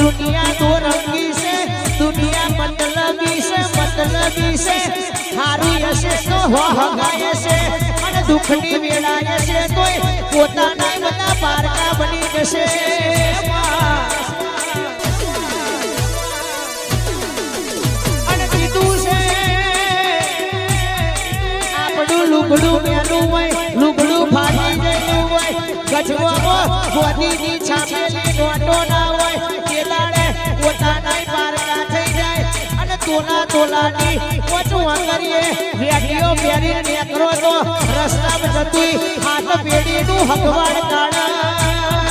દુનિયા તો રંગી છે દુનિયા મતલબી છે હારી હશે તો હગાય છે અને દુઃખની વેળાય છે તોય પોતાના બધા પારકા બની જશે અને કીધું છે આપણું લુગડું મેલું હોય લુગડું ફાટી ગયેલું હોય ગજવામાં ગોદીની છાપેલી નોટો ના હોય કેલાડે પોતાના પારકા થઈ જાય અને તોલાની ઓછું કરીએ રેડિયો પહેરી નેકરો તો રસ્તામાં જતી હાથ પેઢીનું હકવાડ કાઢા